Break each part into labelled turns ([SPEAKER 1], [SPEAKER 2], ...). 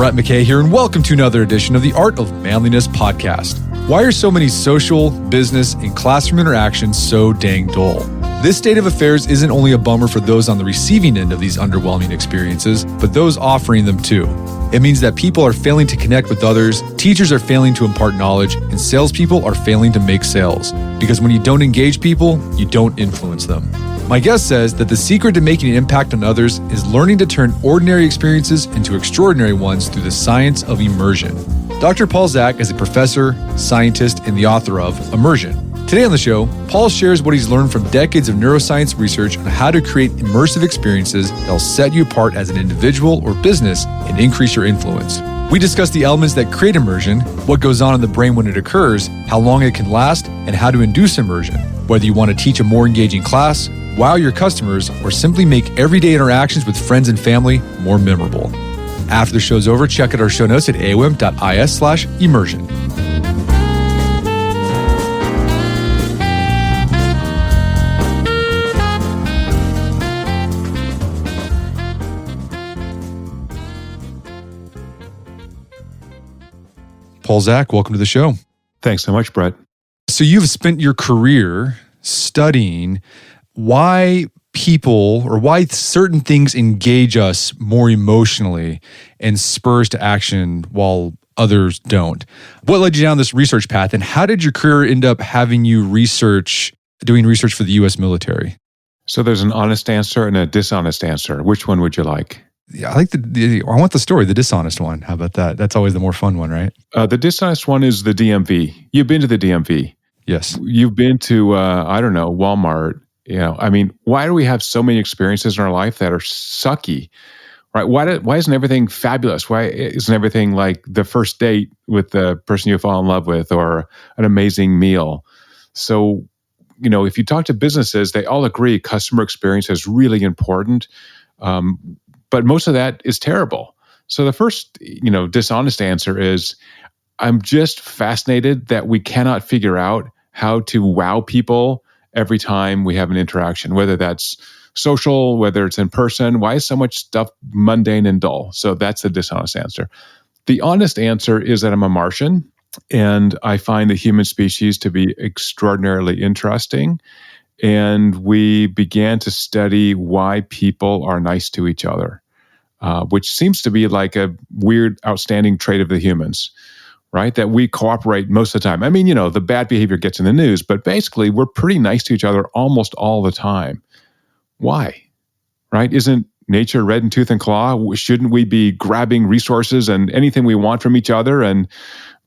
[SPEAKER 1] Brett McKay here, and welcome to another edition of the Art of Manliness podcast. Why are so many social, business, and classroom interactions so dang dull? This state of affairs isn't only a bummer for those on the receiving end of these underwhelming experiences, but those offering them too. It means that people are failing to connect with others, teachers are failing to impart knowledge, and salespeople are failing to make sales. Because when you don't engage people, you don't influence them. My guest says that the secret to making an impact on others is learning to turn ordinary experiences into extraordinary ones through the science of immersion. Dr. Paul Zak is a professor, scientist, and the author of Immersion. Today on the show, Paul shares what he's learned from decades of neuroscience research on how to create immersive experiences that'll set you apart as an individual or business and increase your influence. We discuss the elements that create immersion, what goes on in the brain when it occurs, how long it can last, and how to induce immersion. Whether you want to teach a more engaging class, wow your customers, or simply make everyday interactions with friends and family more memorable. After the show's over, check out our show notes at aom.is/immersion. Paul Zak, welcome to the show.
[SPEAKER 2] Thanks so much, Brett.
[SPEAKER 1] So you've spent your career studying why people or why certain things engage us more emotionally and spurs to action while others don't. What led you down this research path, and how did your career end up having you doing research for the U.S. military?
[SPEAKER 2] So there's an honest answer and a dishonest answer. Which one would you like?
[SPEAKER 1] Yeah, I like I want the story, the dishonest one. How about that? That's always the more fun one, right?
[SPEAKER 2] The dishonest one is the DMV. You've been to the DMV.
[SPEAKER 1] Yes.
[SPEAKER 2] You've been to, Walmart. Why do we have so many experiences in our life that are sucky, right? Why isn't everything fabulous? Why isn't everything like the first date with the person you fall in love with, or an amazing meal? So, if you talk to businesses, they all agree customer experience is really important. But most of that is terrible. So the first, dishonest answer is, I'm just fascinated that we cannot figure out how to wow people every time we have an interaction, whether that's social, whether it's in person. Why is so much stuff mundane and dull? So that's the dishonest answer. The honest answer is that I'm a Martian, and I find the human species to be extraordinarily interesting. And we began to study why people are nice to each other, which seems to be like a weird, outstanding trait of the humans, right? That we cooperate most of the time. The bad behavior gets in the news, but basically we're pretty nice to each other almost all the time. Why? Right? Isn't nature red in tooth and claw? Shouldn't we be grabbing resources and anything we want from each other and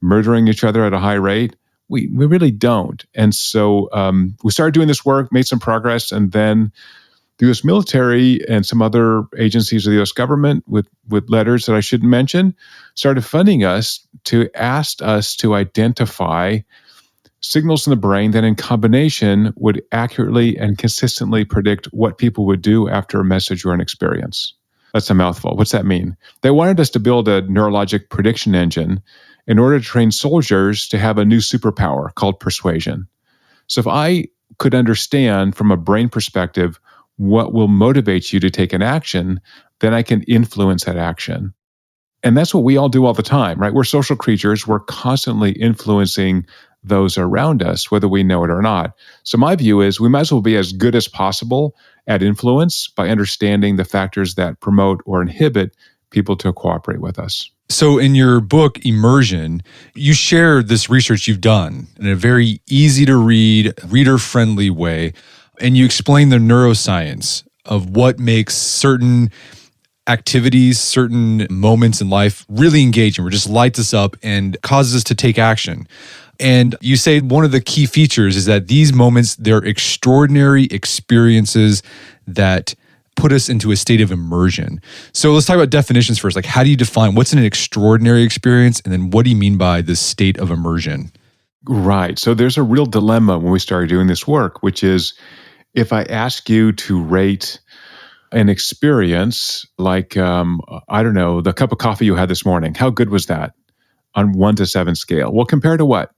[SPEAKER 2] murdering each other at a high rate? We really don't. And so we started doing this work, made some progress, and then the U.S. military and some other agencies of the U.S. government with letters that I shouldn't mention started funding us to ask us to identify signals in the brain that in combination would accurately and consistently predict what people would do after a message or an experience. That's a mouthful. What's that mean? They wanted us to build a neurologic prediction engine in order to train soldiers to have a new superpower called persuasion. So if I could understand from a brain perspective what will motivate you to take an action, then I can influence that action. And that's what we all do all the time, right? We're social creatures. We're constantly influencing those around us, whether we know it or not. So my view is we might as well be as good as possible at influence by understanding the factors that promote or inhibit people to cooperate with us.
[SPEAKER 1] So in your book, Immersion, you share this research you've done in a very easy to read, reader-friendly way. And you explain the neuroscience of what makes certain activities, certain moments in life really engaging, where it just lights us up and causes us to take action. And you say one of the key features is that these moments, they're extraordinary experiences that put us into a state of immersion. So let's talk about definitions first. Like, how do you define what's an extraordinary experience? And then what do you mean by this state of immersion?
[SPEAKER 2] Right. So there's a real dilemma when we started doing this work, which is if I ask you to rate an experience like, the cup of coffee you had this morning, how good was that on 1 to 7 scale? Well, compared to what?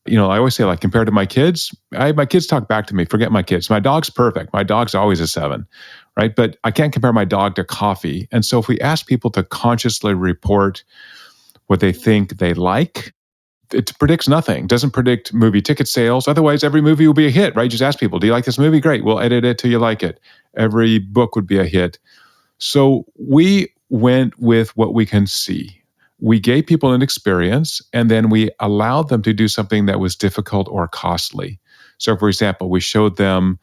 [SPEAKER 2] I always say, like, compared to my kids, my kids talk back to me. Forget my kids. My dog's perfect. My dog's always a 7, right? But I can't compare my dog to coffee. And so if we ask people to consciously report what they think they like, it predicts nothing. Doesn't predict movie ticket sales. Otherwise, every movie will be a hit, right? Just ask people, do you like this movie? Great. We'll edit it till you like it. Every book would be a hit. So we went with what we can see. We gave people an experience, and then we allowed them to do something that was difficult or costly. So, for example, we showed them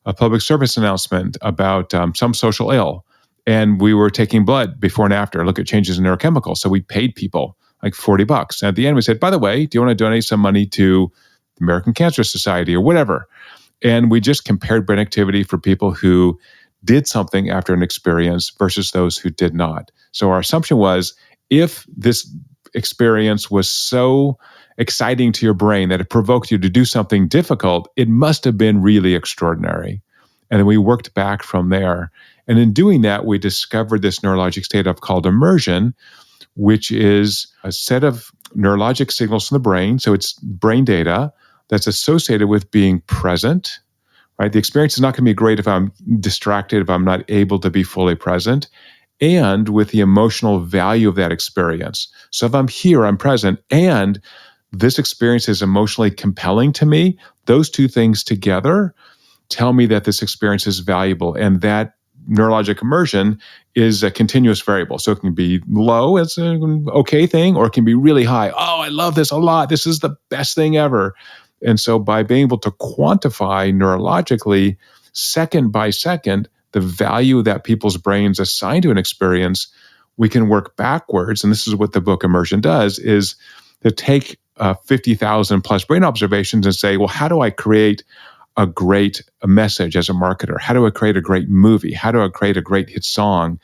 [SPEAKER 2] a public service announcement about some social ill, and we were taking blood before and after, look at changes in neurochemicals. So we paid people like $40. And at the end, we said, by the way, do you want to donate some money to the American Cancer Society or whatever? And we just compared brain activity for people who did something after an experience versus those who did not. So our assumption was, if this experience was so exciting to your brain that it provoked you to do something difficult, it must have been really extraordinary. And then we worked back from there. And in doing that, we discovered this neurologic state I've called immersion, which is a set of neurologic signals from the brain. So it's brain data that's associated with being present, right? The experience is not going to be great if I'm distracted, if I'm not able to be fully present, and with the emotional value of that experience. So if I'm here, I'm present, and this experience is emotionally compelling to me, those two things together tell me that this experience is valuable. And that neurologic immersion is a continuous variable. So it can be low, it's an okay thing, or it can be really high. Oh, I love this a lot. This is the best thing ever. And so by being able to quantify neurologically, second by second, the value that people's brains assign to an experience, we can work backwards. And this is what the book Immersion does, is to take 50,000 plus brain observations and say, well, how do I create a great message as a marketer? How do I create a great movie? How do I create a great hit song?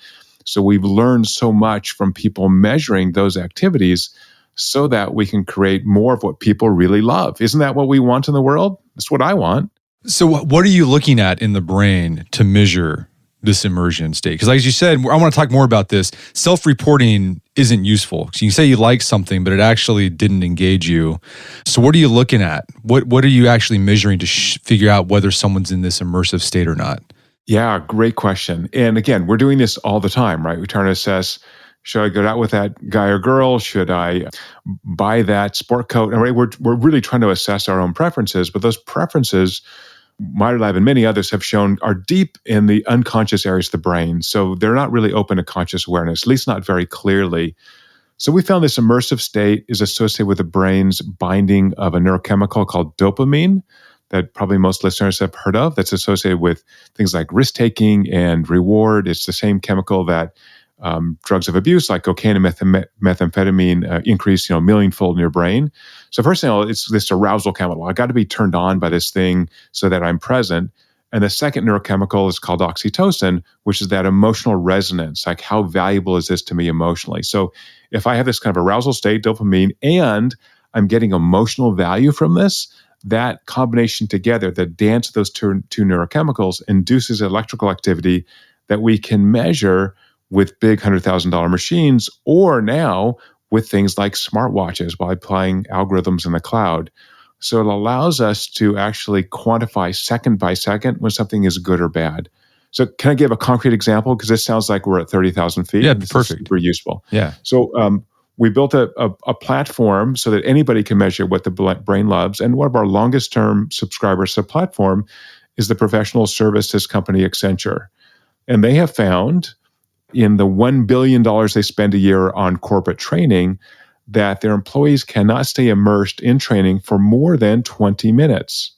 [SPEAKER 2] So we've learned so much from people measuring those activities so that we can create more of what people really love. Isn't that what we want in the world? That's what I want.
[SPEAKER 1] So what are you looking at in the brain to measure this immersion state? Because as you said, I want to talk more about this. Self-reporting isn't useful. So you can say you like something, but it actually didn't engage you. So what are you looking at? What are you actually measuring to figure out whether someone's in this immersive state or not?
[SPEAKER 2] Yeah, great question. And again, we're doing this all the time, right? We're trying to assess, should I go out with that guy or girl? Should I buy that sport coat? And we're really trying to assess our own preferences, but those preferences, MyLab and many others have shown, are deep in the unconscious areas of the brain. So they're not really open to conscious awareness, at least not very clearly. So we found this immersive state is associated with the brain's binding of a neurochemical called dopamine that probably most listeners have heard of, that's associated with things like risk-taking and reward. It's the same chemical that drugs of abuse like cocaine and methamphetamine increase, millionfold in your brain. So first of all, it's this arousal chemical. I got to be turned on by this thing so that I'm present. And the second neurochemical is called oxytocin, which is that emotional resonance. Like, how valuable is this to me emotionally? So if I have this kind of arousal state, dopamine, and I'm getting emotional value from this, that combination together, the dance of those two neurochemicals, induces electrical activity that we can measure with big $100,000 machines, or now with things like smartwatches by applying algorithms in the cloud. So it allows us to actually quantify second by second when something is good or bad. So can I give a concrete example? Because this sounds like we're at 30,000 feet.
[SPEAKER 1] Yeah,
[SPEAKER 2] this
[SPEAKER 1] perfect.
[SPEAKER 2] Is super useful.
[SPEAKER 1] Yeah.
[SPEAKER 2] So we built a platform so that anybody can measure what the brain loves. And one of our longest term subscribers to the platform is the professional services company Accenture. And they have found, in the $1 billion they spend a year on corporate training, that their employees cannot stay immersed in training for more than 20 minutes,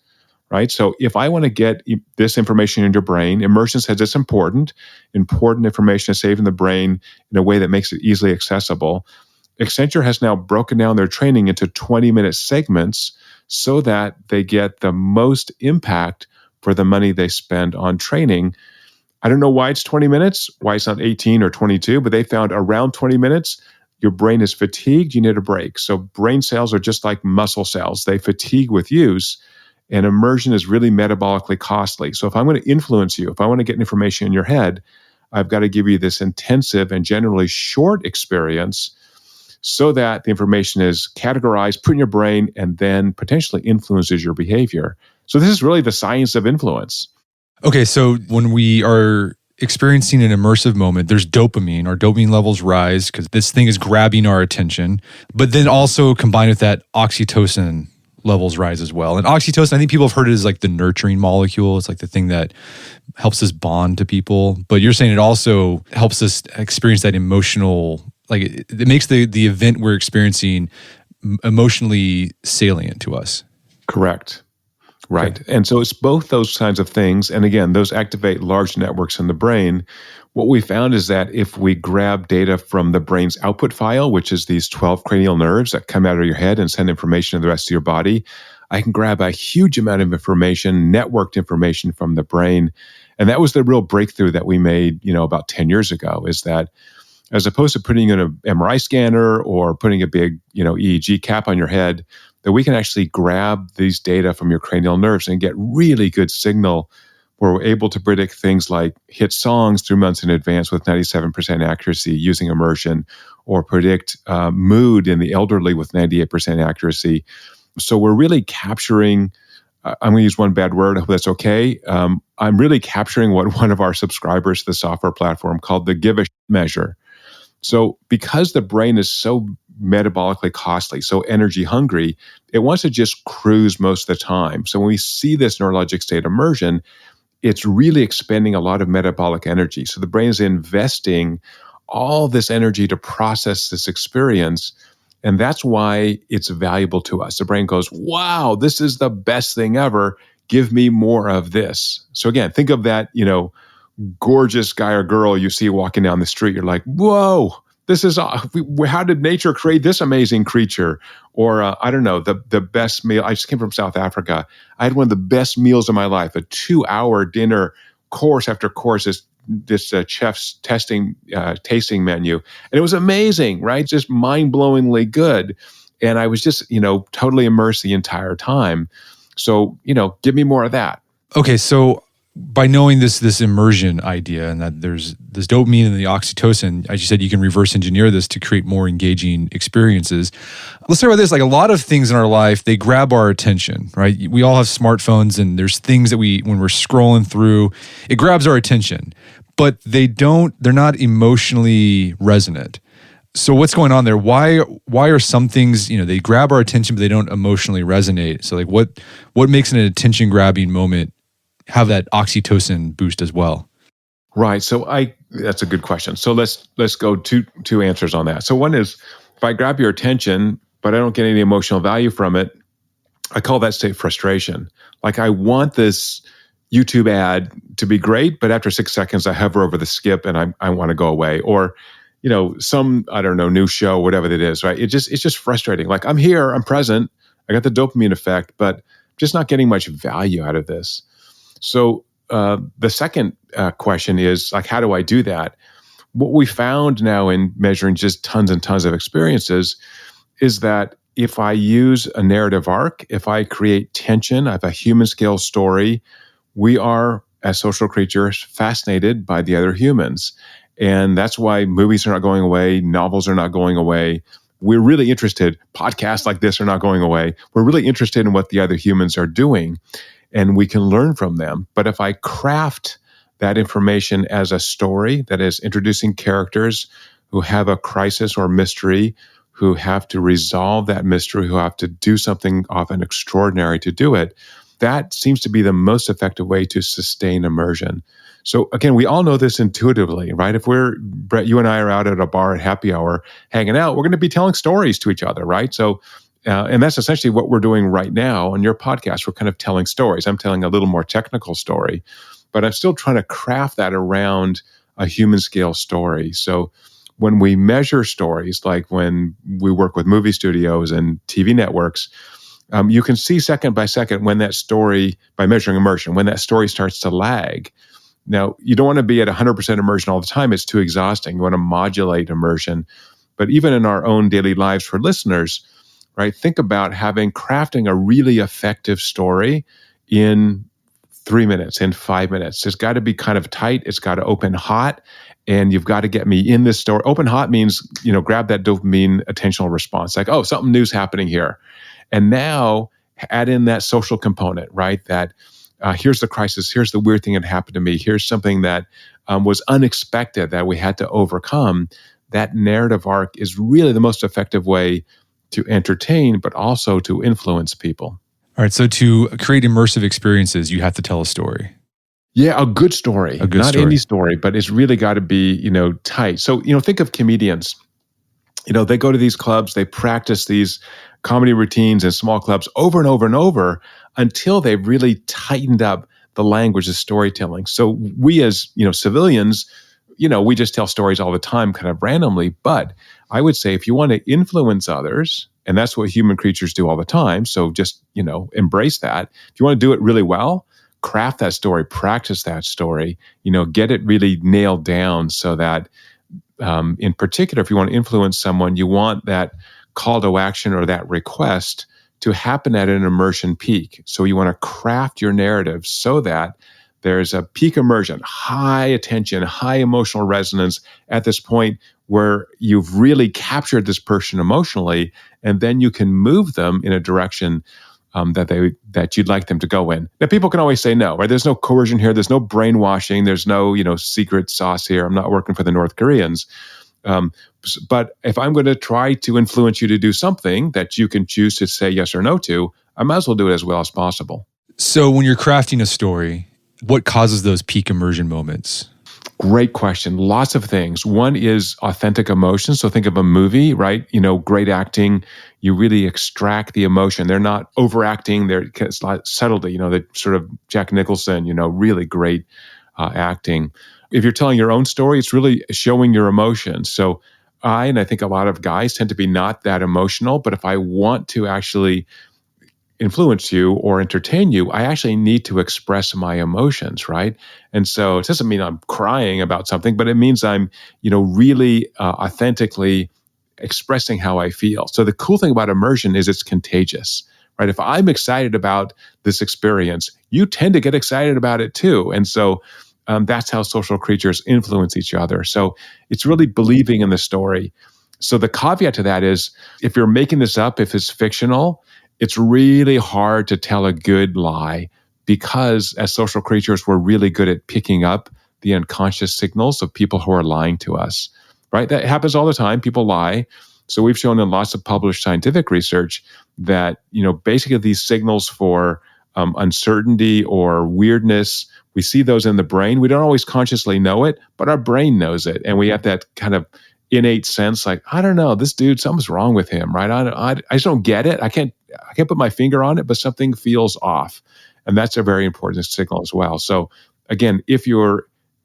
[SPEAKER 2] right? So if I want to get this information in your brain, Immersion says it's important information is saved in the brain in a way that makes it easily accessible. Accenture has now broken down their training into 20-minute segments so that they get the most impact for the money they spend on training. I don't know why it's 20 minutes, why it's not 18 or 22, but they found around 20 minutes, your brain is fatigued, you need a break. So brain cells are just like muscle cells. They fatigue with use, and immersion is really metabolically costly. So if I'm going to influence you, if I want to get information in your head, I've got to give you this intensive and generally short experience so that the information is categorized, put in your brain, and then potentially influences your behavior. So this is really the science of influence.
[SPEAKER 1] Okay, so when we are experiencing an immersive moment, there's dopamine. Our dopamine levels rise because this thing is grabbing our attention. But then also combined with that, oxytocin levels rise as well. And oxytocin, I think people have heard it as like the nurturing molecule. It's like the thing that helps us bond to people. But you're saying it also helps us experience that emotional, like it makes the event we're experiencing emotionally salient to us.
[SPEAKER 2] Correct. Right.
[SPEAKER 1] Okay.
[SPEAKER 2] And so it's both those kinds of things. And again, those activate large networks in the brain. What we found is that if we grab data from the brain's output file, which is these 12 cranial nerves that come out of your head and send information to the rest of your body, I can grab a huge amount of information, networked information from the brain. And that was the real breakthrough that we made, about 10 years ago, is that as opposed to putting in an MRI scanner or putting a big, EEG cap on your head, that we can actually grab these data from your cranial nerves and get really good signal where we're able to predict things like hit songs 3 months in advance with 97% accuracy using immersion, or predict mood in the elderly with 98% accuracy. So we're really capturing, I'm going to use one bad word, I hope that's okay. I'm really capturing what one of our subscribers to the software platform called the give a measure. So because the brain is so metabolically costly, so energy hungry, it wants to just cruise most of the time. So when we see this neurologic state immersion, it's really expending a lot of metabolic energy. So the brain is investing all this energy to process this experience. And that's why it's valuable to us. The brain goes, wow, this is the best thing ever. Give me more of this. So again, think of that, gorgeous guy or girl you see walking down the street. You're like, whoa, this is, how did nature create this amazing creature? Or I don't know, the best meal. I just came from South Africa. I had one of the best meals of my life, a 2-hour dinner, course after course, this chef's tasting menu. And it was amazing, right? Just mind-blowingly good. And I was just, totally immersed the entire time. So, give me more of that.
[SPEAKER 1] Okay, so by knowing this immersion idea and that there's this dopamine and the oxytocin, as you said, you can reverse engineer this to create more engaging experiences. Let's talk about this. Like a lot of things in our life, they grab our attention, right? We all have smartphones and there's things that when we're scrolling through, it grabs our attention, but they're not emotionally resonant. So what's going on there? Why are some things, they grab our attention, but they don't emotionally resonate? So like what makes an attention grabbing moment have that oxytocin boost as well?
[SPEAKER 2] Right. So that's a good question. So let's go two answers on that. So one is, if I grab your attention, but I don't get any emotional value from it, I call that state frustration. Like I want this YouTube ad to be great, but after 6 seconds, I hover over the skip and I want to go away. Or, some, I don't know, new show, whatever it is, right? It's just frustrating. Like I'm here, I'm present, I got the dopamine effect, but just not getting much value out of this. So the second question is like, how do I do that? What we found now in measuring just tons and tons of experiences is that if I use a narrative arc, if I create tension, I have a human scale story, we are, as social creatures, fascinated by the other humans. And that's why movies are not going away, novels are not going away. We're really interested, podcasts like this are not going away. We're really interested in what the other humans are doing, and we can learn from them. But if I craft that information as a story that is introducing characters who have a crisis or mystery, who have to resolve that mystery, who have to do something often extraordinary to do it, that seems to be the most effective way to sustain immersion. So again, we all know this intuitively, right? If Brett, you and I are out at a bar at happy hour hanging out, we're going to be telling stories to each other, right? So, and that's essentially what we're doing right now on your podcast. We're kind of telling stories. I'm telling a little more technical story, but I'm still trying to craft that around a human scale story. So when we measure stories, like when we work with movie studios and TV networks, you can see second by second when that story, by measuring immersion, when that story starts to lag. Now, you don't want to be at 100% immersion all the time. It's too exhausting. You want to modulate immersion. But even in our own daily lives for listeners, right, think about crafting a really effective story in 3 minutes, in 5 minutes. It's got to be kind of tight. It's got to open hot. And you've got to get me in this story. Open hot means, grab that dopamine attentional response. Like, oh, something new's happening here. And now add in that social component, right? That here's the crisis. Here's the weird thing that happened to me. Here's something that was unexpected that we had to overcome. That narrative arc is really the most effective way to entertain, but also to influence people.
[SPEAKER 1] All right. So to create immersive experiences, you have to tell a story.
[SPEAKER 2] Yeah, a good story.
[SPEAKER 1] A good
[SPEAKER 2] Not
[SPEAKER 1] story.
[SPEAKER 2] any story, but it's really got to be, tight. So, think of comedians. They go to these clubs, they practice these comedy routines in small clubs over and over and over until they've really tightened up the language of storytelling. So we as, civilians, we just tell stories all the time kind of randomly. But I would say if you want to influence others, and that's what human creatures do all the time, so just, embrace that. If you want to do it really well, craft that story, practice that story, get it really nailed down so that in particular, if you want to influence someone, you want that call to action or that request to happen at an immersion peak. So you want to craft your narrative so that there's a peak immersion, high attention, high emotional resonance at this point where you've really captured this person emotionally, and then you can move them in a direction that you'd like them to go in. Now, people can always say no, right? There's no coercion here. There's no brainwashing. There's no, secret sauce here. I'm not working for the North Koreans. But if I'm going to try to influence you to do something that you can choose to say yes or no to, I might as well do it as well as possible.
[SPEAKER 1] So when you're crafting a story, what causes those peak immersion moments?
[SPEAKER 2] Great question. Lots of things. One is authentic emotion. So think of a movie, right? Great acting. You really extract the emotion. They're not overacting. It's like subtlety. The sort of Jack Nicholson. Really great acting. If you're telling your own story, it's really showing your emotions. So I think a lot of guys tend to be not that emotional. But if I want to actually influence you or entertain you, I actually need to express my emotions, right? And so it doesn't mean I'm crying about something, but it means I'm, really authentically expressing how I feel. So the cool thing about immersion is it's contagious, right? If I'm excited about this experience, you tend to get excited about it too. And so that's how social creatures influence each other. So it's really believing in the story. So the caveat to that is if you're making this up, if it's fictional, it's really hard to tell a good lie because as social creatures, we're really good at picking up the unconscious signals of people who are lying to us, right? That happens all the time. People lie. So we've shown in lots of published scientific research that, basically these signals for uncertainty or weirdness, we see those in the brain. We don't always consciously know it, but our brain knows it. And we have that kind of innate sense, like, I don't know, this dude, something's wrong with him, right? I just don't get it. I can't put my finger on it, but something feels off. And that's a very important signal as well. So again, if you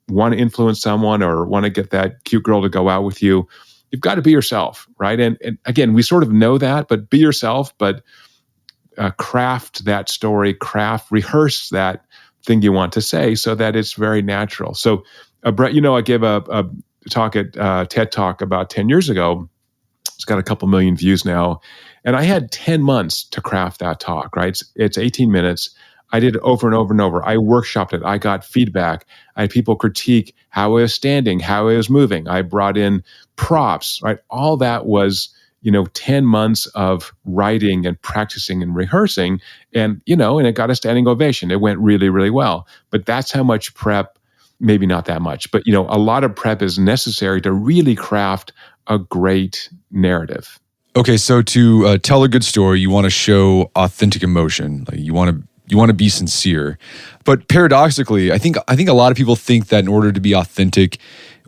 [SPEAKER 2] want to influence someone or want to get that cute girl to go out with you, you've got to be yourself, right? And again, we sort of know that, but be yourself, but craft that story, rehearse that thing you want to say so that it's very natural. So Brett, I gave a talk at TED Talk about 10 years ago. It's got a couple million views now. And I had 10 months to craft that talk, right? It's 18 minutes. I did it over and over and over. I workshopped it. I got feedback. I had people critique how I was standing, how I was moving. I brought in props, right? All that was, 10 months of writing and practicing and rehearsing. And, and it got a standing ovation. It went really, really well. But that's how much prep, maybe not that much, but, a lot of prep is necessary to really craft a great narrative.
[SPEAKER 1] Okay, so to tell a good story, you want to show authentic emotion. Like you want to be sincere. But paradoxically, I think a lot of people think that in order to be authentic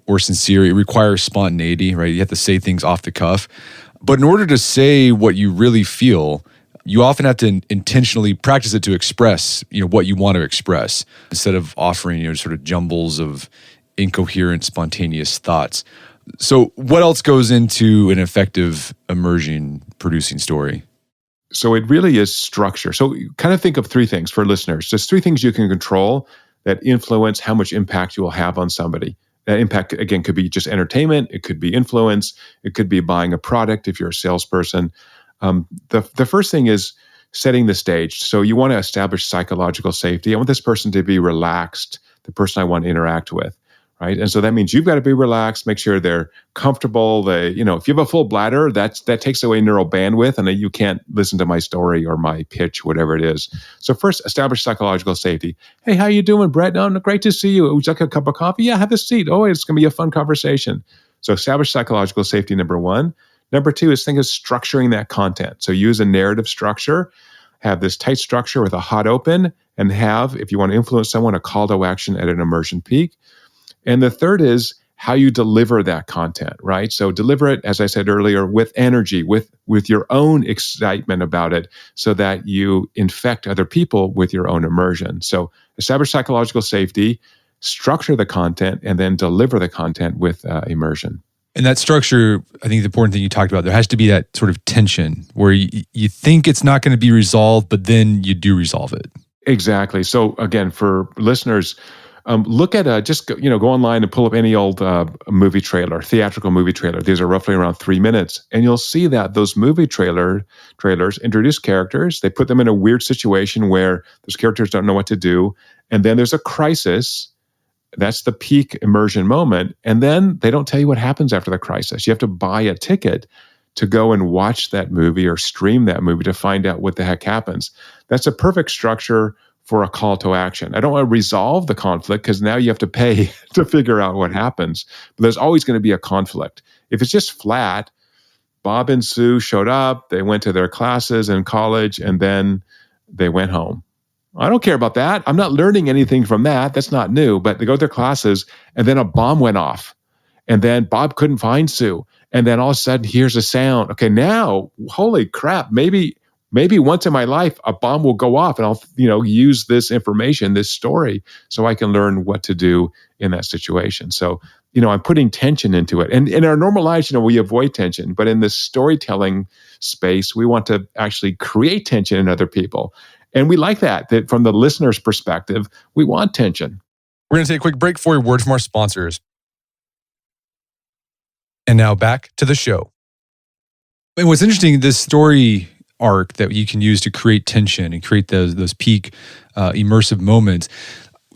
[SPEAKER 1] or sincere, it requires spontaneity, right? You have to say things off the cuff. But in order to say what you really feel, you often have to intentionally practice it to express, what you want to express instead of offering, sort of jumbles of incoherent, spontaneous thoughts. So what else goes into an effective immersion producing story?
[SPEAKER 2] So it really is structure. So kind of think of three things for listeners. There's three things you can control that influence how much impact you will have on somebody. That impact, again, could be just entertainment. It could be influence. It could be buying a product if you're a salesperson. The first thing is setting the stage. So you want to establish psychological safety. I want this person to be relaxed, the person I want to interact with, right? And so that means you've got to be relaxed, make sure they're comfortable. If you have a full bladder, that takes away neural bandwidth, and you can't listen to my story or my pitch, whatever it is. So first, establish psychological safety. Hey, how you doing, Brett? Oh, great to see you. Would you like a cup of coffee? Yeah, have a seat. Oh, it's going to be a fun conversation. So establish psychological safety, number one. Number two is think of structuring that content. So use a narrative structure, have this tight structure with a hot open, and have, if you want to influence someone, a call to action at an immersion peak. And the third is how you deliver that content, right? So deliver it, as I said earlier, with energy, with your own excitement about it, so that you infect other people with your own immersion. So establish psychological safety, structure the content, and then deliver the content with immersion.
[SPEAKER 1] And that structure, I think the important thing you talked about, there has to be that sort of tension where you think it's not going to be resolved, but then you do resolve it.
[SPEAKER 2] Exactly. So again, for listeners, look at go online and pull up any old movie trailer, theatrical movie trailer. These are roughly around 3 minutes, and you'll see that those movie trailers introduce characters. They put them in a weird situation where those characters don't know what to do, and then there's a crisis. That's the peak immersion moment. And then they don't tell you what happens after the crisis. You have to buy a ticket to go and watch that movie or stream that movie to find out what the heck happens. That's a perfect structure for a call to action. I don't want to resolve the conflict because now you have to pay to figure out what happens. But there's always going to be a conflict. If it's just flat, Bob and Sue showed up, they went to their classes in college, and then they went home. I don't care about that. I'm not learning anything from that. That's not new. But they go to their classes, and then a bomb went off. And then Bob couldn't find Sue. And then all of a sudden, here's a sound. Okay, now, holy crap, maybe once in my life, a bomb will go off, and I'll use this information, this story, so I can learn what to do in that situation. So, I'm putting tension into it. And in our normal lives, we avoid tension. But in the storytelling space, we want to actually create tension in other people. And we like that from the listener's perspective, we want tension.
[SPEAKER 1] We're going to take a quick break for a word from our sponsors. And now back to the show. And what's interesting, this story arc that you can use to create tension and create those peak immersive moments,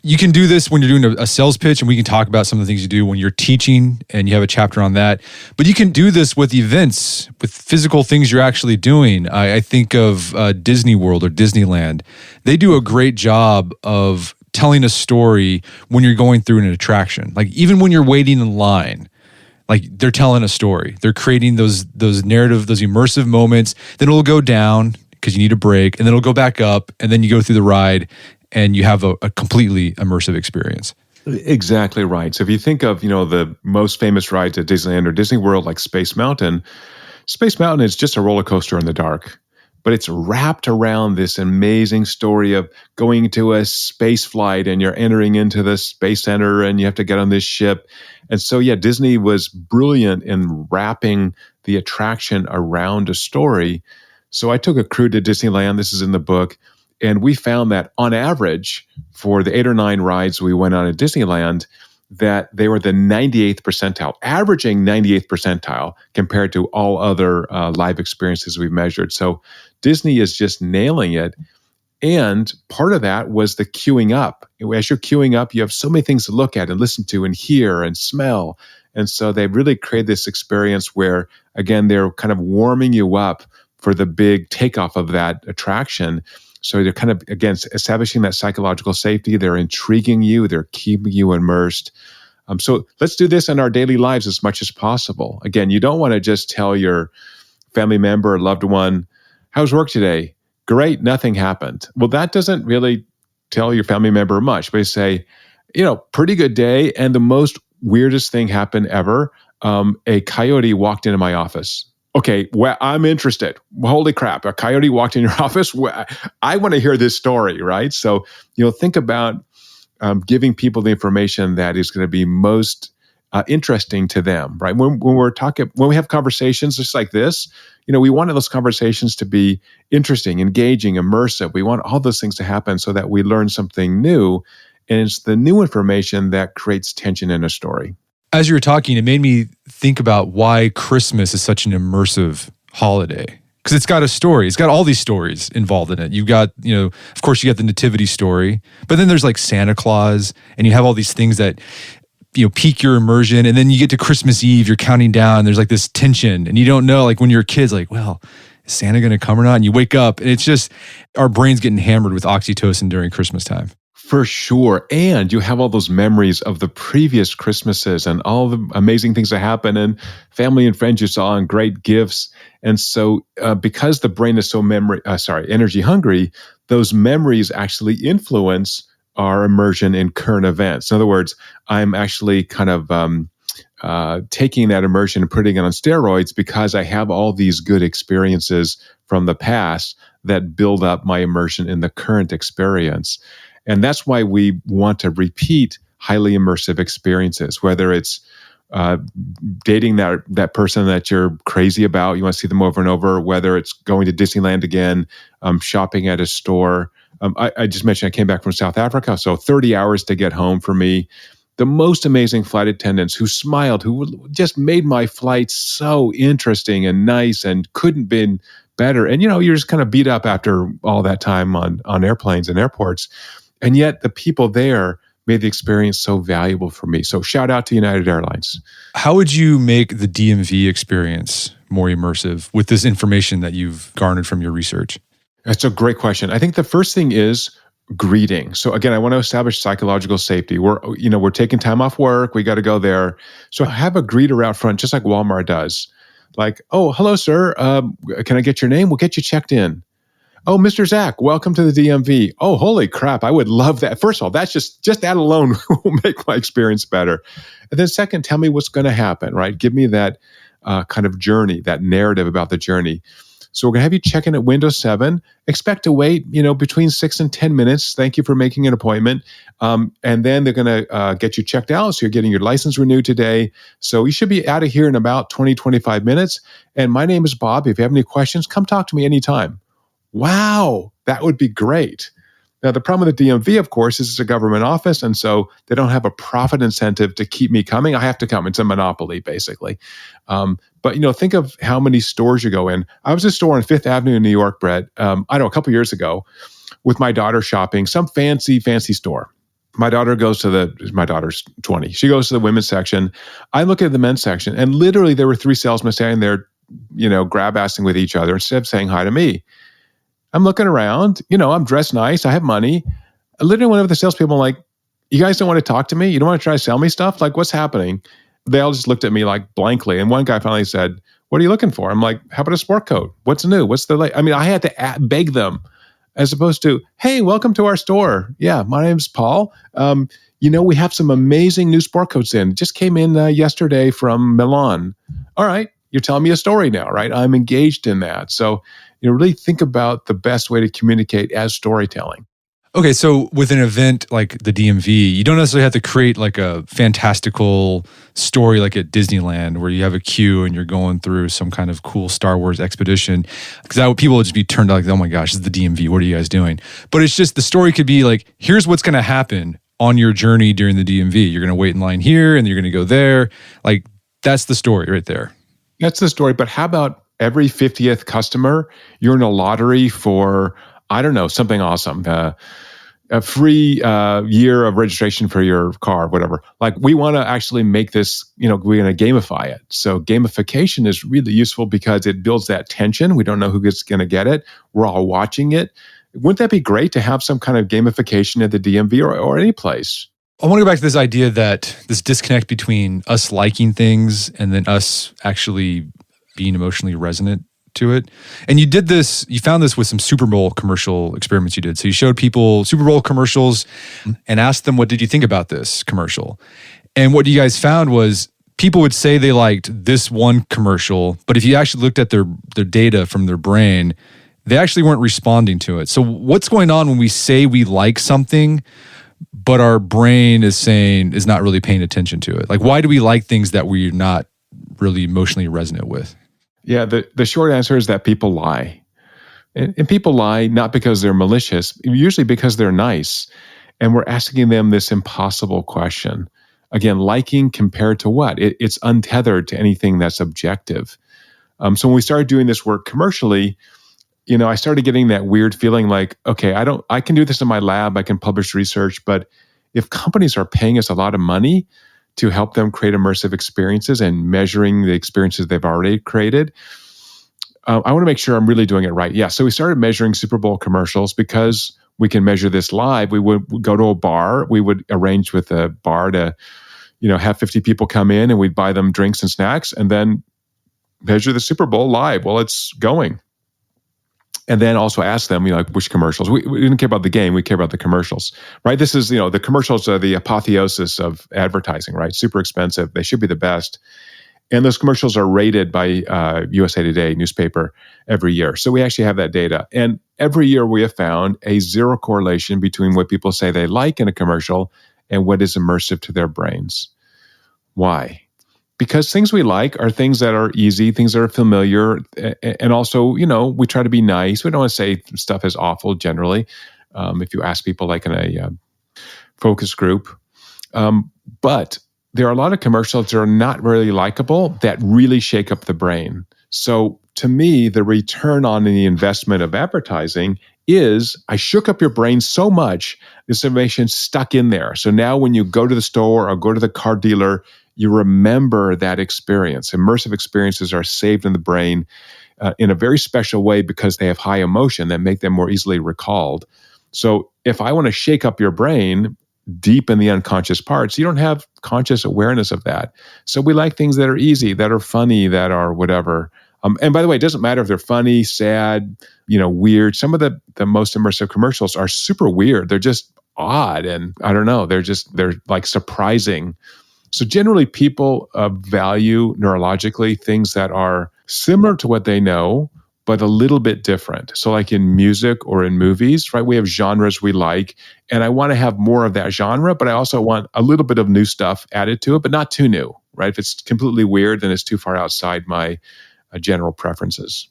[SPEAKER 1] you can do this when you're doing a sales pitch, and we can talk about some of the things you do when you're teaching, and you have a chapter on that. But you can do this with events, with physical things you're actually doing. I think of Disney World or Disneyland. They do a great job of telling a story when you're going through an attraction. Like even when you're waiting in line, like they're telling a story. They're creating those narrative, those immersive moments. Then it'll go down because you need a break, and then it'll go back up, and then you go through the ride, and you have a completely immersive experience.
[SPEAKER 2] Exactly right. So if you think of, the most famous rides at Disneyland or Disney World, like Space Mountain is just a roller coaster in the dark, but it's wrapped around this amazing story of going to a space flight, and you're entering into the space center, and you have to get on this ship. And so, yeah, Disney was brilliant in wrapping the attraction around a story. So I took a crew to Disneyland. This is in the book. And we found that on average, for the 8 or 9 rides we went on at Disneyland, that they were the 98th percentile, averaging 98th percentile compared to all other live experiences we've measured. So Disney is just nailing it. And part of that was the queuing up. As you're queuing up, you have so many things to look at and listen to and hear and smell. And so they really create this experience where, again, they're kind of warming you up for the big takeoff of that attraction. So they're kind of, again, establishing that psychological safety. They're intriguing you. They're keeping you immersed. So let's do this in our daily lives as much as possible. Again, you don't want to just tell your family member or loved one, how's work today? Great, nothing happened. Well, that doesn't really tell your family member much. But you say, pretty good day. And the most weirdest thing happened ever. A coyote walked into my office. Okay, well, I'm interested. Holy crap, a coyote walked in your office? I want to hear this story, right? So, think about giving people the information that is going to be most interesting to them, right? When we have conversations just like this, we want those conversations to be interesting, engaging, immersive. We want all those things to happen so that we learn something new. And it's the new information that creates tension in a story.
[SPEAKER 1] As you were talking, it made me think about why Christmas is such an immersive holiday. Because it's got a story. It's got all these stories involved in it. You've got, of course, you got the nativity story, but then there's like Santa Claus, and you have all these things that, pique your immersion. And then you get to Christmas Eve, you're counting down, and there's like this tension, and you don't know, like when you're a kid, like, well, is Santa going to come or not? And you wake up, and it's just, our brain's getting hammered with oxytocin during Christmas time.
[SPEAKER 2] For sure. And you have all those memories of the previous Christmases and all the amazing things that happen and family and friends you saw and great gifts. And so because the brain is so energy hungry, those memories actually influence our immersion in current events. In other words, I'm actually kind of taking that immersion and putting it on steroids because I have all these good experiences from the past that build up my immersion in the current experience. And that's why we want to repeat highly immersive experiences, whether it's dating that person that you're crazy about, you want to see them over and over, whether it's going to Disneyland again, shopping at a store. I just mentioned I came back from South Africa, so 30 hours to get home for me. The most amazing flight attendants who smiled, who just made my flight so interesting and nice and couldn't been better. And, you're just kind of beat up after all that time on airplanes and airports. And yet the people there made the experience so valuable for me. So shout out to United Airlines.
[SPEAKER 1] How would you make the DMV experience more immersive with this information that you've garnered from your research?
[SPEAKER 2] That's a great question. I think the first thing is greeting. So again, I want to establish psychological safety. We're taking time off work. We got to go there. So have a greeter out front, just like Walmart does. Like, oh, hello, sir. Can I get your name? We'll get you checked in. Oh, Mr. Zach, welcome to the DMV. Oh, holy crap. I would love that. First of all, that's just that alone will make my experience better. And then second, tell me what's going to happen, right? Give me that kind of journey, that narrative about the journey. So we're going to have you check in at window 7. Expect to wait, between 6 and 10 minutes. Thank you for making an appointment. And then they're going to get you checked out. So you're getting your license renewed today. So you should be out of here in about 20, 25 minutes. And my name is Bob. If you have any questions, come talk to me anytime. Wow, that would be great. Now, the problem with the DMV, of course, is it's a government office, and so they don't have a profit incentive to keep me coming. I have to come. It's a monopoly, basically. But, think of how many stores you go in. I was at a store on Fifth Avenue in New York, Brett, a couple years ago with my daughter shopping, some fancy store. My daughter's 20. She goes to the women's section. I look at the men's section, and literally there were 3 salesmen standing there, grab-assing with each other instead of saying hi to me. I'm looking around, I'm dressed nice. I have money. I literally went over to the salespeople like, you guys don't want to talk to me? You don't want to try to sell me stuff? Like, what's happening? They all just looked at me like blankly. And one guy finally said, what are you looking for? I'm like, how about a sport coat? What's new? What's the late? I had to beg them as opposed to, hey, welcome to our store. Yeah, my name's Paul. We have some amazing new sport coats in. Just came in yesterday from Milan. All right. You're telling me a story now, right? I'm engaged in that. So, really think about the best way to communicate as storytelling.
[SPEAKER 1] Okay, so with an event like the DMV, you don't necessarily have to create like a fantastical story like at Disneyland where you have a queue and you're going through some kind of cool Star Wars expedition. Because people would just be turned out like, oh my gosh, this is the DMV. What are you guys doing? But it's just the story could be like, here's what's going to happen on your journey during the DMV. You're going to wait in line here and you're going to go there. Like, that's the story right there.
[SPEAKER 2] That's the story. But how about every 50th customer, you're in a lottery for, I don't know, something awesome. A free year of registration for your car, whatever. Like, we want to actually make this, we're going to gamify it. So gamification is really useful because it builds that tension. We don't know who's going to get it. We're all watching it. Wouldn't that be great to have some kind of gamification at the DMV or any place?
[SPEAKER 1] I want to go back to this idea that this disconnect between us liking things and then us actually being emotionally resonant to it. And you found this with some Super Bowl commercial experiments you did. So you showed people Super Bowl commercials and asked them, what did you think about this commercial? And what you guys found was people would say they liked this one commercial, but if you actually looked at their data from their brain, they actually weren't responding to it. So what's going on when we say we like something, but our brain is not really paying attention to it? Like, why do we like things that we're not really emotionally resonant with?
[SPEAKER 2] Yeah, the short answer is that people lie. And people lie not because they're malicious, usually because they're nice. And we're asking them this impossible question. Again, liking compared to what? It's untethered to anything that's objective. So when we started doing this work commercially, I started getting that weird feeling like, okay, I can do this in my lab, I can publish research, but if companies are paying us a lot of money to help them create immersive experiences and measuring the experiences they've already created, I want to make sure I'm really doing it right. Yeah, so we started measuring Super Bowl commercials because we can measure this live. We would go to a bar. We would arrange with a bar to, have 50 people come in, and we'd buy them drinks and snacks, and then measure the Super Bowl live while it's going. And then also ask them, like, which commercials. We didn't care about the game. We care about the commercials, right? This is, the commercials are the apotheosis of advertising, right? Super expensive. They should be the best. And those commercials are rated by USA Today newspaper every year. So we actually have that data. And every year we have found a zero correlation between what people say they like in a commercial and what is immersive to their brains. Why? Because things we like are things that are easy, things that are familiar. And also, we try to be nice. We don't want to say stuff is awful generally. If you ask people like in a focus group. But there are a lot of commercials that are not really likable that really shake up the brain. So to me, the return on the investment of advertising is I shook up your brain so much, this information stuck in there. So now when you go to the store or go to the car dealer, you remember that experience. Immersive experiences are saved in the brain in a very special way because they have high emotion that make them more easily recalled. So if I want to shake up your brain deep in the unconscious parts, you don't have conscious awareness of that. So we like things that are easy, that are funny, that are whatever. And by the way, it doesn't matter if they're funny, sad, weird. Some of the most immersive commercials are super weird. They're just odd. And I don't know, they're like surprising. So generally people value neurologically things that are similar to what they know, but a little bit different. So like in music or in movies, right? We have genres we like, and I want to have more of that genre, but I also want a little bit of new stuff added to it, but not too new, right? If it's completely weird, then it's too far outside my general preferences.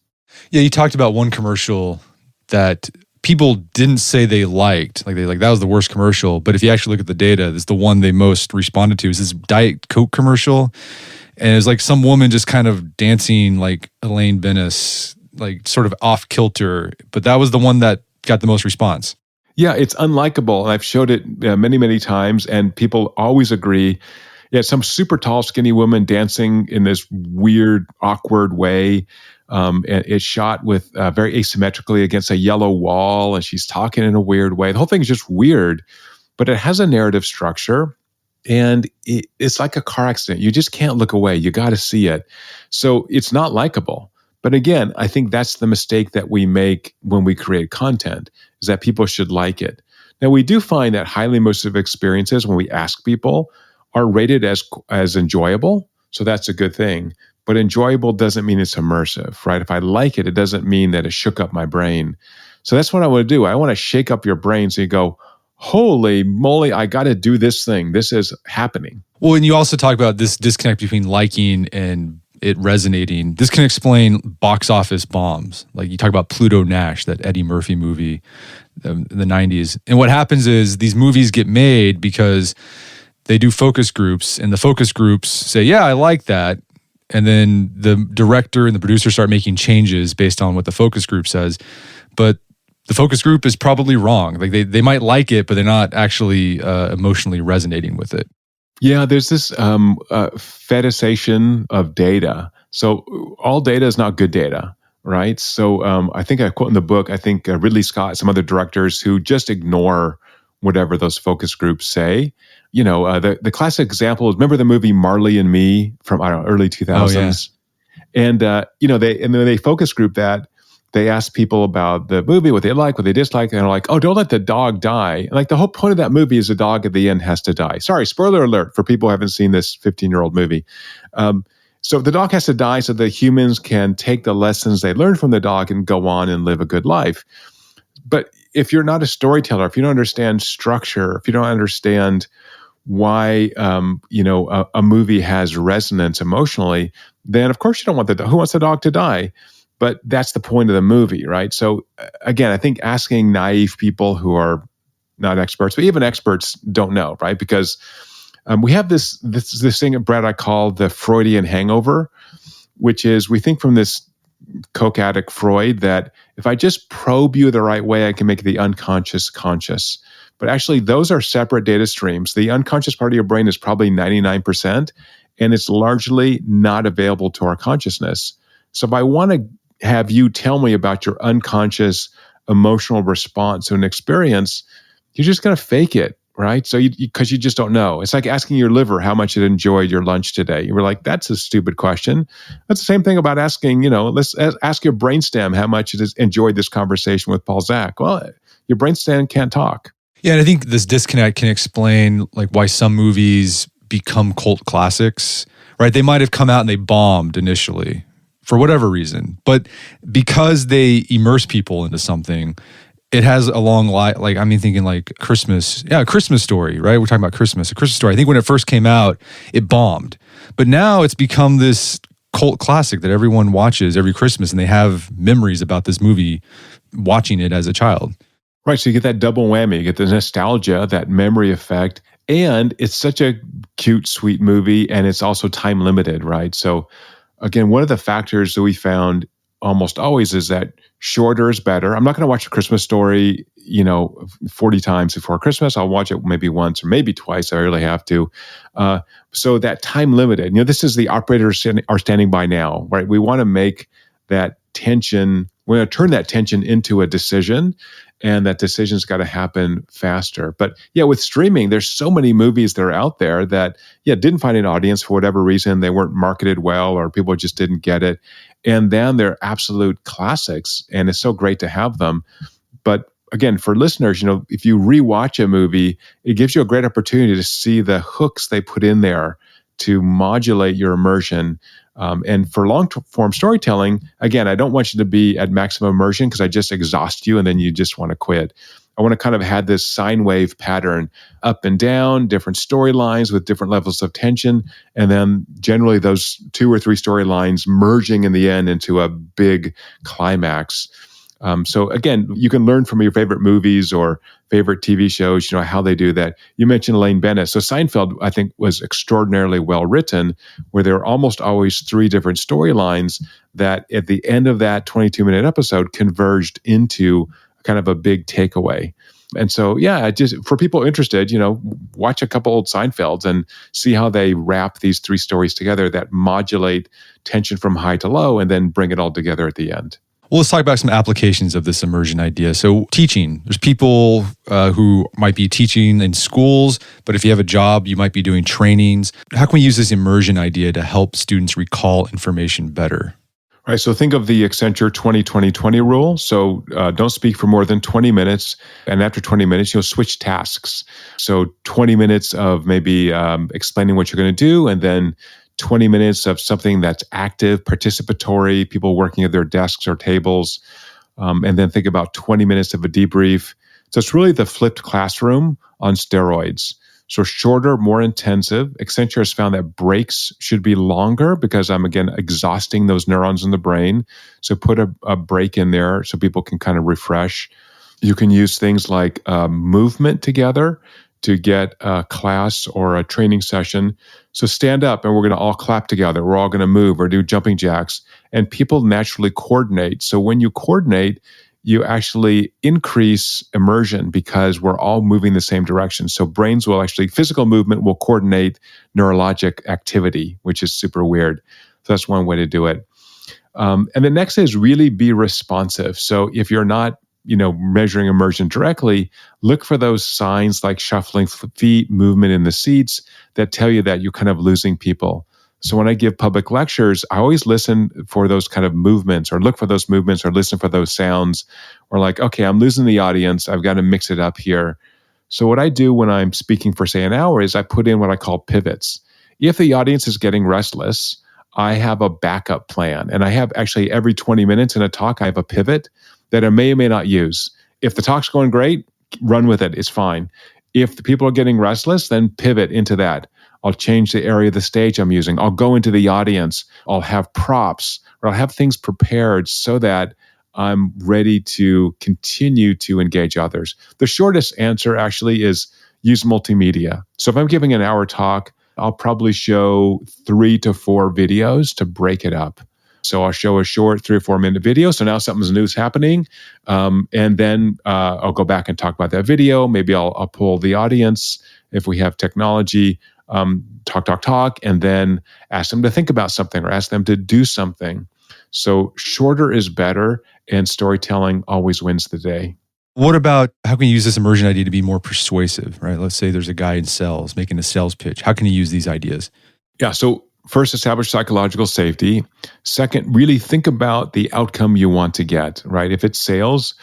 [SPEAKER 1] Yeah, you talked about one commercial that people didn't say they liked. Like that was the worst commercial. But if you actually look at the data, it's the one they most responded to is this Diet Coke commercial. And it was like some woman just kind of dancing like Elaine Bennis, like sort of off kilter. But that was the one that got the most response.
[SPEAKER 2] Yeah, it's unlikable. And I've showed it many, many times, and people always agree. Yeah, some super tall, skinny woman dancing in this weird, awkward way. And it's shot with very asymmetrically against a yellow wall, and she's talking in a weird way. The whole thing is just weird, but it has a narrative structure, and it's like a car accident. You just can't look away. You got to see it. So it's not likable. But again, I think that's the mistake that we make when we create content, is that people should like it. Now, we do find that highly immersive experiences, when we ask people, are rated as enjoyable. So that's a good thing. But enjoyable doesn't mean it's immersive, right? If I like it, it doesn't mean that it shook up my brain. So that's what I want to do. I want to shake up your brain so you go, holy moly, I got to do this thing. This is happening.
[SPEAKER 1] Well, and you also talk about this disconnect between liking and it resonating. This can explain box office bombs. Like you talk about Pluto Nash, that Eddie Murphy movie in the 90s. And what happens is these movies get made because they do focus groups, and the focus groups say, yeah, I like that. And then the director and the producer start making changes based on what the focus group says. But the focus group is probably wrong. Like they might like it, but they're not actually emotionally resonating with it.
[SPEAKER 2] Yeah, there's this fetishization of data. So all data is not good data, right? So I think I quote in the book, I think Ridley Scott, some other directors who just ignore whatever those focus groups say. The classic example is, remember the movie Marley and Me from, early 2000s? Oh, yeah. And, they focus group that. They ask people about the movie, what they like, what they dislike, and they're like, oh, don't let the dog die. And like the whole point of that movie is the dog at the end has to die. Sorry, spoiler alert for people who haven't seen this 15-year-old movie. So the dog has to die so that humans can take the lessons they learned from the dog and go on and live a good life. But if you're not a storyteller, if you don't understand structure, if you don't understand why a movie has resonance emotionally, then of course you don't want the dog. Who wants the dog to die? But that's the point of the movie, right? So again, I think asking naive people who are not experts, but even experts don't know, right? Because we have this thing, Brad, I call the Freudian hangover, which is we think from this coke addict Freud that if I just probe you the right way, I can make the unconscious conscious. But actually, those are separate data streams. The unconscious part of your brain is probably 99%, and it's largely not available to our consciousness. So if I want to have you tell me about your unconscious emotional response to an experience, you're just going to fake it, right? So because you just don't know. It's like asking your liver how much it enjoyed your lunch today. You were like, that's a stupid question. That's the same thing about asking, let's ask your brainstem how much it has enjoyed this conversation with Paul Zak. Well, your brainstem can't talk.
[SPEAKER 1] Yeah, and I think this disconnect can explain like why some movies become cult classics, right? They might have come out and they bombed initially for whatever reason, but because they immerse people into something, it has a long life. Like, I mean, thinking like Christmas. Yeah, a Christmas Story, right? We're talking about Christmas. A Christmas Story. I think when it first came out, it bombed. But now it's become this cult classic that everyone watches every Christmas, and they have memories about this movie watching it as a child.
[SPEAKER 2] Right. So you get that double whammy. You get the nostalgia, that memory effect, and it's such a cute, sweet movie, and it's also time limited, right? So again, one of the factors that we found almost always is that shorter is better. I'm not going to watch A Christmas Story, 40 times before Christmas. I'll watch it maybe once or maybe twice. I really have to. So that time limited, this is the operators are standing by now, right? We want to make that tension, we're going to turn that tension into a decision, and that decision's got to happen faster. But yeah, with streaming, there's so many movies that are out there that, didn't find an audience for whatever reason. They weren't marketed well, or people just didn't get it. And then they're absolute classics, and it's so great to have them. But again, for listeners, if you rewatch a movie, it gives you a great opportunity to see the hooks they put in there to modulate your immersion. And for long-form storytelling, again, I don't want you to be at maximum immersion because I just exhaust you and then you just want to quit. I want to kind of have this sine wave pattern, up and down, different storylines with different levels of tension, and then generally those 2 or 3 storylines merging in the end into a big climax. So again, you can learn from your favorite movies or favorite TV shows, how they do that. You mentioned Elaine Bennett. So Seinfeld, I think, was extraordinarily well written, where there were almost always 3 different storylines that at the end of that 22-minute episode converged into kind of a big takeaway. And so, just for people interested, watch a couple old Seinfelds and see how they wrap these 3 stories together that modulate tension from high to low and then bring it all together at the end.
[SPEAKER 1] Well, let's talk about some applications of this immersion idea. So teaching, there's people who might be teaching in schools, but if you have a job, you might be doing trainings. How can we use this immersion idea to help students recall information better?
[SPEAKER 2] Right. So think of the Accenture 20-20-20 rule. So don't speak for more than 20 minutes. And after 20 minutes, you'll switch tasks. So 20 minutes of maybe explaining what you're going to do, and then 20 minutes of something that's active, participatory, people working at their desks or tables, and then think about 20 minutes of a debrief. So it's really the flipped classroom on steroids. So shorter, more intensive. Accenture has found that breaks should be longer because I'm, again, exhausting those neurons in the brain. So put a break in there so people can kind of refresh. You can use things like movement together to get a class or a training session. So stand up and we're going to all clap together. We're all going to move or do jumping jacks. And people naturally coordinate. So when you coordinate, you actually increase immersion because we're all moving the same direction. So brains will actually, physical movement will coordinate neurologic activity, which is super weird. So that's one way to do it. And the next is really be responsive. So if you're not measuring immersion directly, look for those signs like shuffling feet, movement in the seats that tell you that you're kind of losing people. So when I give public lectures, I always listen for those kind of movements or look for those movements or listen for those sounds or like, okay, I'm losing the audience. I've got to mix it up here. So what I do when I'm speaking for, say, an hour is I put in what I call pivots. If the audience is getting restless, I have a backup plan. And I have actually every 20 minutes in a talk, I have a pivot that I may or may not use. If the talk's going great, run with it. It's fine. If the people are getting restless, then pivot into that. I'll change the area of the stage I'm using. I'll go into the audience. I'll have props or I'll have things prepared so that I'm ready to continue to engage others. The shortest answer actually is use multimedia. So if I'm giving an hour talk, I'll probably show 3 to 4 videos to break it up. So I'll show a short 3 or 4 minute video. So now something's new is happening. And then I'll go back and talk about that video. Maybe I'll pull the audience if we have technology, talk, and then ask them to think about something or ask them to do something. So shorter is better, and storytelling always wins the day.
[SPEAKER 1] What about how can you use this immersion idea to be more persuasive, right? Let's say there's a guy in sales making a sales pitch. How can you use these ideas?
[SPEAKER 2] Yeah. So first, establish psychological safety. Second, really think about the outcome you want to get, right? If it's sales,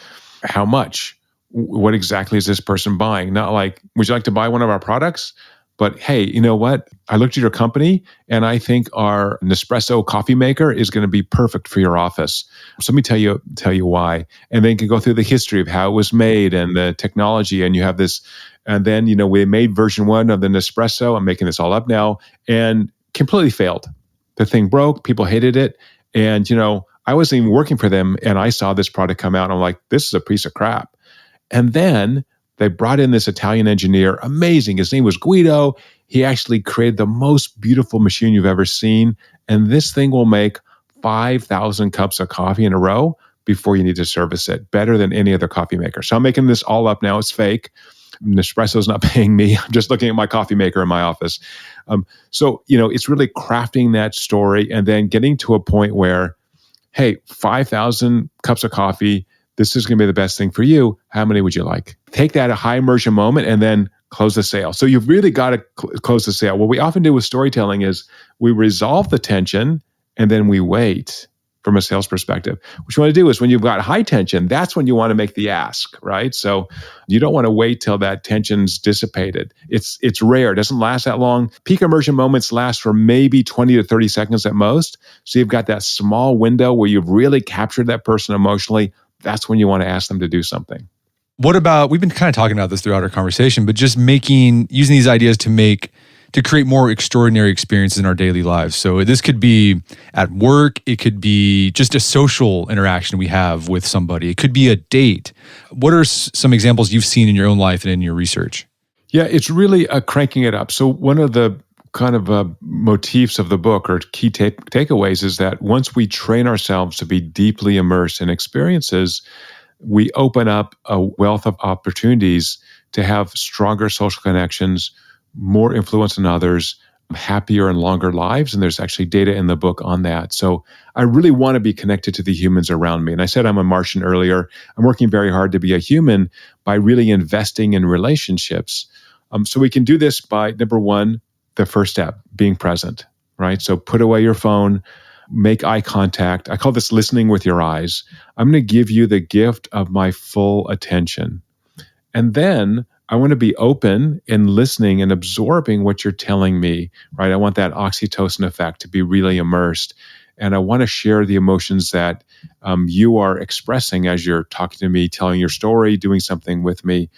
[SPEAKER 2] how much? What exactly is this person buying? Not like, would you like to buy one of our products? But hey, you know what? I looked at your company and I think our Nespresso coffee maker is going to be perfect for your office. So let me tell you why. And then you can go through the history of how it was made and the technology. And you have this, and then, we made version 1 of the Nespresso. I'm making this all up now, and completely failed. The thing broke, people hated it. And, I wasn't even working for them and I saw this product come out and I'm like, this is a piece of crap. And then they brought in this Italian engineer, amazing. His name was Guido. He actually created the most beautiful machine you've ever seen. And this thing will make 5,000 cups of coffee in a row before you need to service it, better than any other coffee maker. So I'm making this all up now. It's fake. Nespresso's not paying me. I'm just looking at my coffee maker in my office. So it's really crafting that story and then getting to a point where, hey, 5,000 cups of coffee, this is going to be the best thing for you. How many would you like? Take that a high immersion moment and then close the sale. So you've really got to close the sale. What we often do with storytelling is we resolve the tension and then we wait from a sales perspective. What you want to do is when you've got high tension, that's when you want to make the ask, right? So you don't want to wait till that tension's dissipated. It's rare. It doesn't last that long. Peak immersion moments last for maybe 20 to 30 seconds at most. So you've got that small window where you've really captured that person emotionally. That's when you want to ask them to do something.
[SPEAKER 1] What about, we've been kind of talking about this throughout our conversation, but just using these ideas to create more extraordinary experiences in our daily lives. So this could be at work. It could be just a social interaction we have with somebody. It could be a date. What are some examples you've seen in your own life and in your research?
[SPEAKER 2] Yeah, it's really cranking it up. So one of the kind of motifs of the book or key takeaways is that once we train ourselves to be deeply immersed in experiences, we open up a wealth of opportunities to have stronger social connections, more influence on others, happier and longer lives. And there's actually data in the book on that. So I really want to be connected to the humans around me. And I said I'm a Martian earlier. I'm working very hard to be a human by really investing in relationships. So we can do this by, number one, the first step, being present, right? So put away your phone, make eye contact. I call this listening with your eyes. I'm going to give you the gift of my full attention. And then I want to be open and listening and absorbing what you're telling me, right? I want that oxytocin effect to be really immersed. And I want to share the emotions that you are expressing as you're talking to me, telling your story, doing something with me.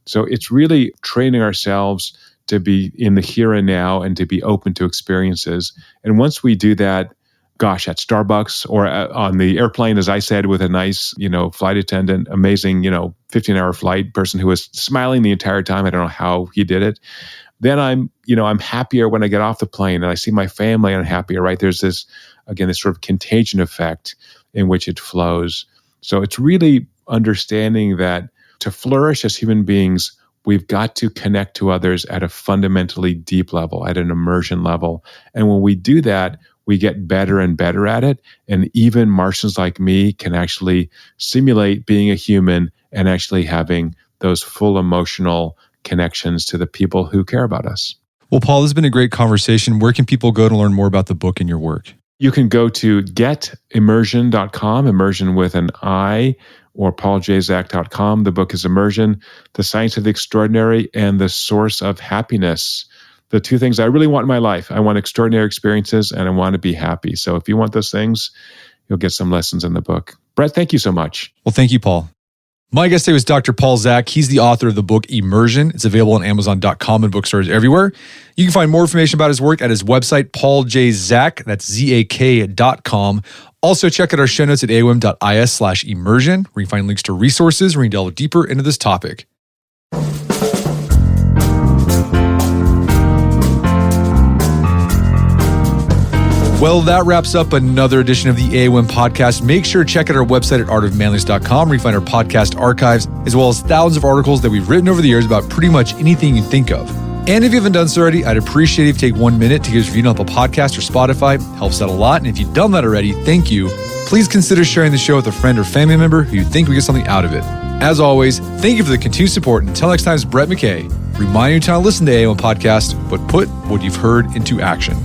[SPEAKER 2] So it's really training ourselves to be in the here and now and to be open to experiences. And once we do that, gosh, at Starbucks or on the airplane, as I said, with a nice, flight attendant, amazing, 15-hour flight person who was smiling the entire time. I don't know how he did it. Then I'm happier when I get off the plane and I see my family and I'm happier, right? There's this sort of contagion effect in which it flows. So it's really understanding that to flourish as human beings, we've got to connect to others at a fundamentally deep level, at an immersion level. And when we do that, we get better and better at it. And even Martians like me can actually simulate being a human and actually having those full emotional connections to the people who care about us.
[SPEAKER 1] Well, Paul, this has been a great conversation. Where can people go to learn more about the book and your work?
[SPEAKER 2] You can go to getimmersion.com, immersion with an I, or pauljzak.com. The book is Immersion, The Science of the Extraordinary and the Source of Happiness. The two things I really want in my life. I want extraordinary experiences and I want to be happy. So if you want those things, you'll get some lessons in the book. Brett, thank you so much.
[SPEAKER 1] Well, thank you, Paul. My guest today was Dr. Paul Zak. He's the author of the book Immersion. It's available on Amazon.com and bookstores everywhere. You can find more information about his work at his website, pauljzak, that's ZAK.com. Also, check out our show notes at aom.is/immersion, where you can find links to resources where you can delve deeper into this topic. Well, that wraps up another edition of the AOM podcast. Make sure to check out our website at artofmanliness.com where you find our podcast archives, as well as thousands of articles that we've written over the years about pretty much anything you think of. And if you haven't done so already, I'd appreciate it if you take 1 minute to give us a review on Apple Podcast or Spotify. It helps out a lot. And if you've done that already, thank you. Please consider sharing the show with a friend or family member who you think we get something out of it. As always, thank you for the continued support. Until next time, it's Brett McKay, reminding you to not listen to AOM Podcast, but put what you've heard into action.